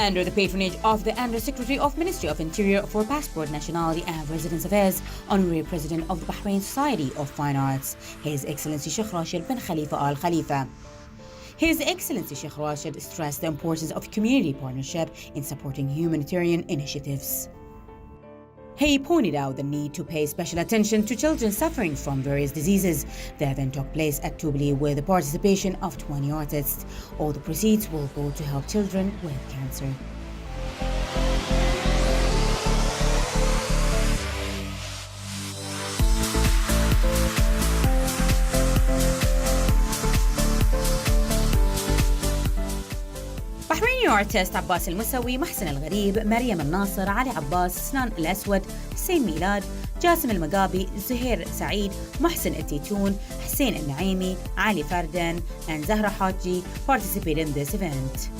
Under the patronage of the Under-Secretary of Ministry of Interior for Passport, Nationality and Residence Affairs, Honorary President of the Bahrain Society of Fine Arts, His Excellency Sheikh Rashid bin Khalifa Al Khalifa. His Excellency Sheikh Rashid stressed the importance of community partnership in supporting humanitarian initiatives. He pointed out the need to pay special attention to children suffering from various diseases. The event took place at Tubli with the participation of 20 artists. All the proceeds will go to help children with cancer. بحريني artist عباس المسوي، محسن الغريب، مريم الناصر، علي عباس، سنان الأسود، حسين ميلاد، جاسم المقابي، زهير سعيد، محسن التيتون، حسين النعيمي، علي فردن, and Zahra Haji participated in this event.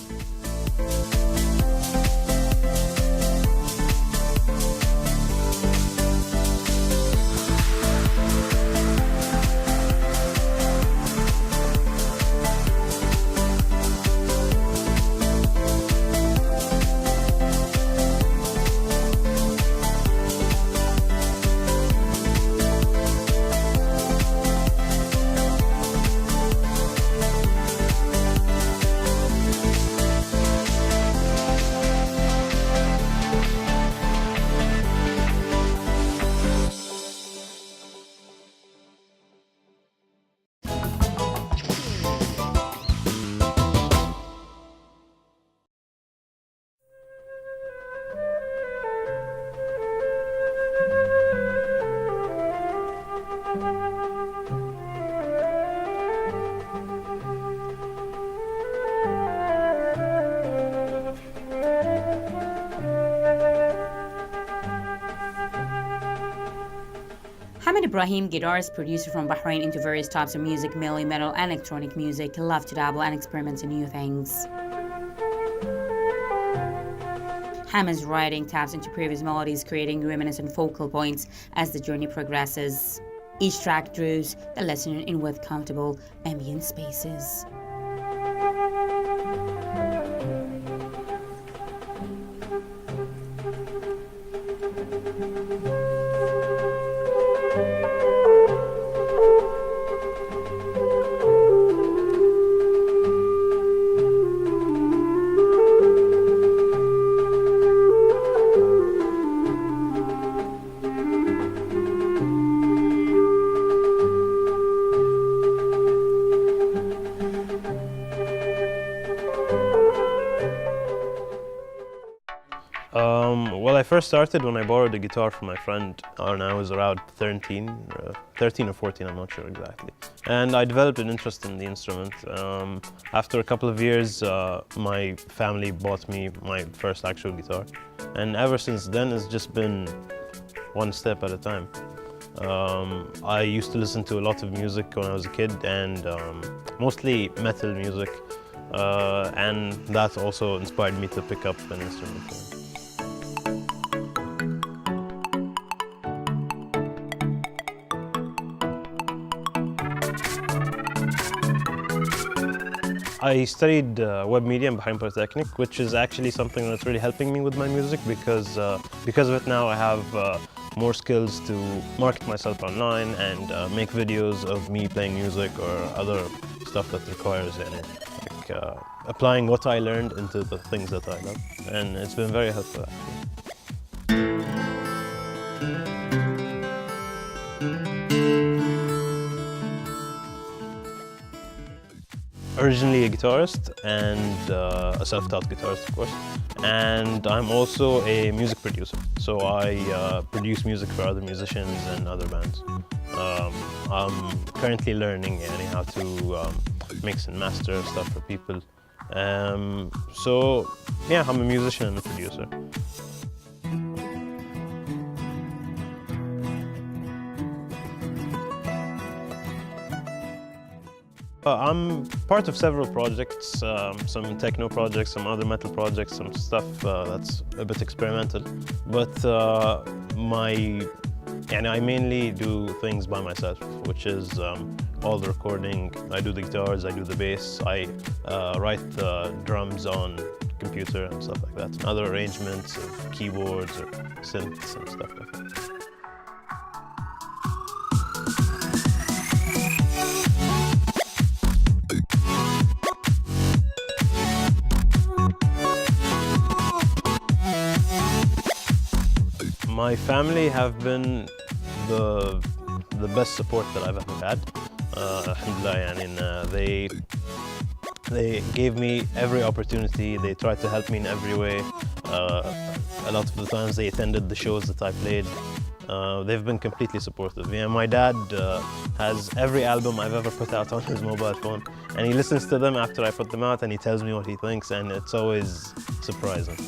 Hamid Ibrahim, guitarist, producer from Bahrain into various types of music, mainly metal and electronic music, loved to dabble and experiment in new things. Hamid's writing taps into previous melodies, creating reminiscent focal points as the journey progresses. Each track draws the listener in with comfortable ambient spaces. Well, I first started when I borrowed a guitar from my friend when I was around 13 or 14, I'm not sure exactly. And I developed an interest in the instrument. After a couple of years, my family bought me my first actual guitar. And ever since then, it's just been one step at a time. I used to listen to a lot of music when I was a kid, and mostly metal music. And that also inspired me to pick up an instrument. I studied web media in Bahrain Polytechnic, which is actually something that's really helping me with my music because of it now I have more skills to market myself online and make videos of me playing music or other stuff that requires applying what I learned into the things that I love, and it's been very helpful actually. Originally a guitarist and a self-taught guitarist, of course, and I'm also a music producer. So I produce music for other musicians and other bands. I'm currently learning how to mix and master stuff for people. So yeah, I'm a musician and a producer. I'm part of several projects, some techno projects, some other metal projects, some stuff that's a bit experimental. But I mainly do things by myself, which is all the recording. I do the guitars, I do the bass, I write the drums on computer and stuff like that, and other arrangements of keyboards or synths and stuff like that. My family have been the best support that I've ever had. Alhamdulillah, they gave me every opportunity. They tried to help me in every way. A lot of the times they attended the shows that I played. They've been completely supportive. Yeah, my dad has every album I've ever put out on his mobile phone, and he listens to them after I put them out, and he tells me what he thinks, and it's always surprising.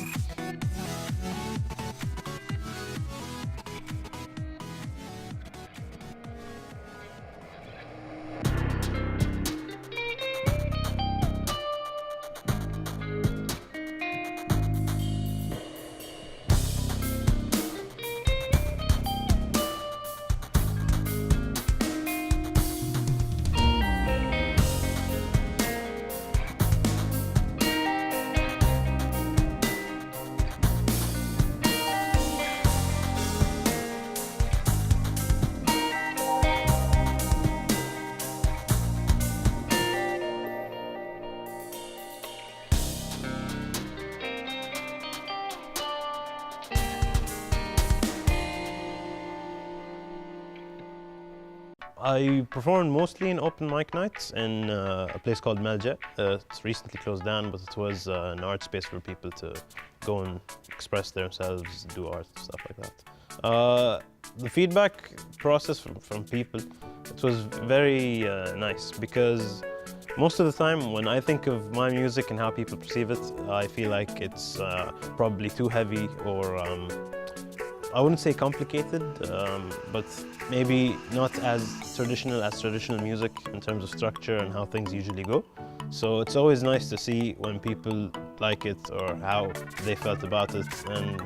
I performed mostly in open mic nights in a place called Malja. It's recently closed down, but it was an art space for people to go and express themselves, do art, stuff like that. The feedback process from people, it was very nice, because most of the time when I think of my music and how people perceive it, I feel like it's probably too heavy, or I wouldn't say complicated, but maybe not as traditional music in terms of structure and how things usually go. So it's always nice to see when people like it or how they felt about it, and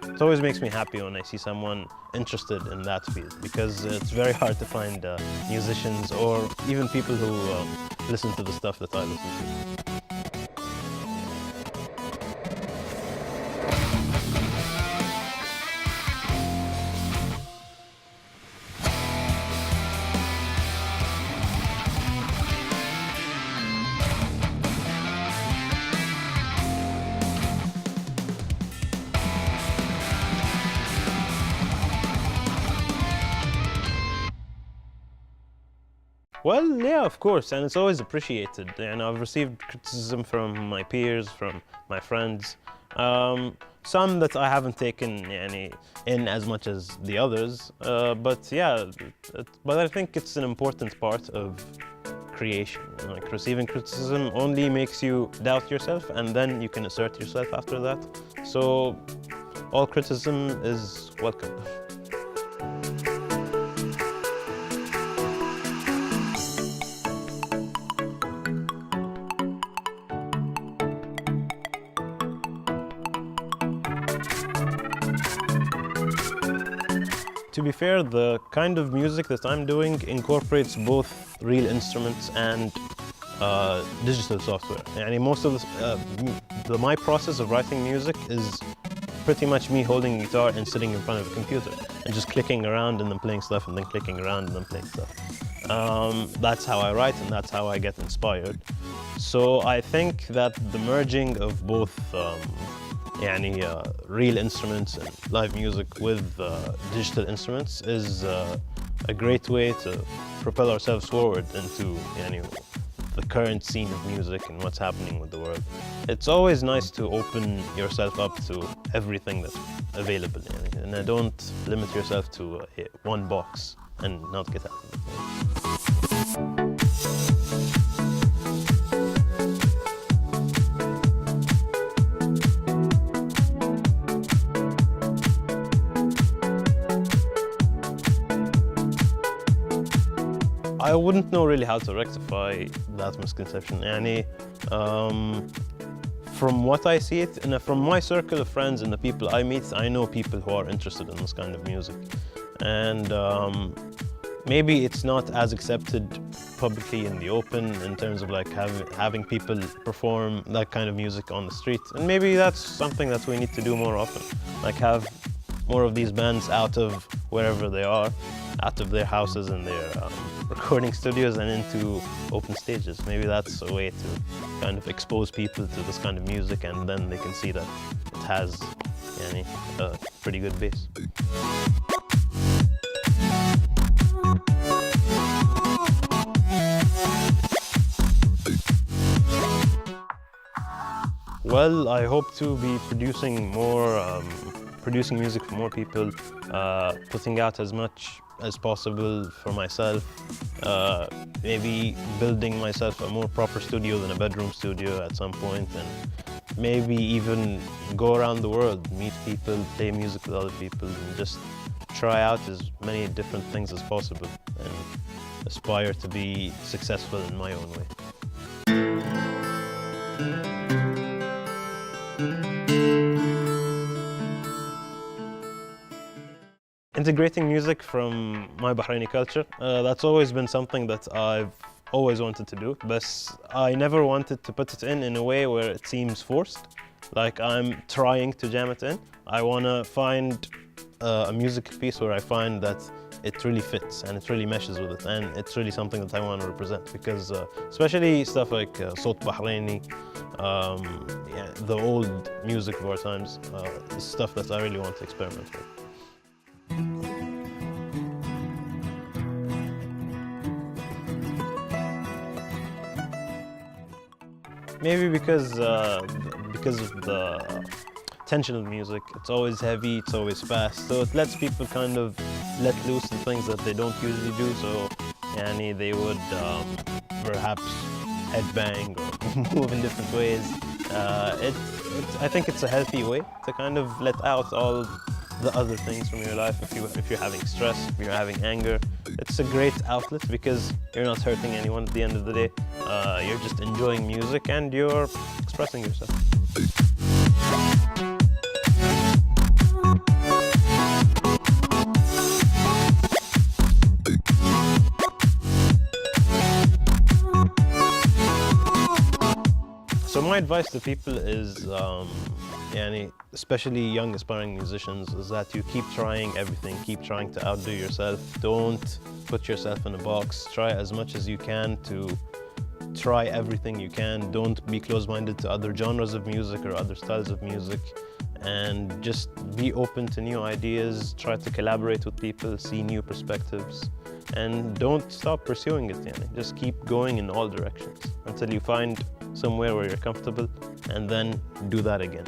it always makes me happy when I see someone interested in that field, because it's very hard to find musicians or even people who listen to the stuff that I listen to. Well, yeah, of course, and it's always appreciated. And I've received criticism from my peers, from my friends. Some that I haven't taken in as much as the others, but yeah, but I think it's an important part of creation. Like, receiving criticism only makes you doubt yourself, and then you can assert yourself after that. So all criticism is welcome. To be fair, the kind of music that I'm doing incorporates both real instruments and digital software. And most of my process of writing music is pretty much me holding a guitar and sitting in front of a computer and just clicking around and then playing stuff and then clicking around and then playing stuff. That's how I write, and that's how I get inspired. So I think that the merging of both real instruments and live music with digital instruments is a great way to propel ourselves forward into the current scene of music and what's happening with the world. It's always nice to open yourself up to everything that's available, and don't limit yourself to one box and not get out of it. I wouldn't know really how to rectify that misconception. From what I see it, and from my circle of friends and the people I meet, I know people who are interested in this kind of music. And maybe it's not as accepted publicly in the open in terms of like having people perform that kind of music on the street. And maybe that's something that we need to do more often. Like have more of these bands out of wherever they are, out of their houses and their recording studios and into open stages. Maybe that's a way to kind of expose people to this kind of music, and then they can see that it has a pretty good base. Well, I hope to be producing music for more people, putting out as much as possible for myself, maybe building myself a more proper studio than a bedroom studio at some point, and maybe even go around the world, meet people, play music with other people, and just try out as many different things as possible and aspire to be successful in my own way. Integrating music from my Bahraini culture, that's always been something that I've always wanted to do, but I never wanted to put it in a way where it seems forced, like I'm trying to jam it in. I want to find a music piece where I find that it really fits and it really meshes with it, and it's really something that I want to represent, because especially stuff like Sawt Bahraini, the old music of our times, is stuff that I really want to experiment with. Maybe because of the tension of music. It's always heavy, it's always fast, so it lets people kind of let loose in things that they don't usually do. So they would perhaps headbang or move in different ways. I think it's a healthy way to kind of let out all the other things from your life. If you're having stress, if you're having anger, it's a great outlet because you're not hurting anyone at the end of the day. You're just enjoying music and you're expressing yourself. So my advice to people is, especially young aspiring musicians, is that you keep trying everything, keep trying to outdo yourself. Don't put yourself in a box. Try as much as you can to try everything you can. Don't be closed-minded to other genres of music or other styles of music, and just be open to new ideas. Try to collaborate with people, see new perspectives, and don't stop pursuing it. Just keep going in all directions until you find somewhere where you're comfortable, and then do that again.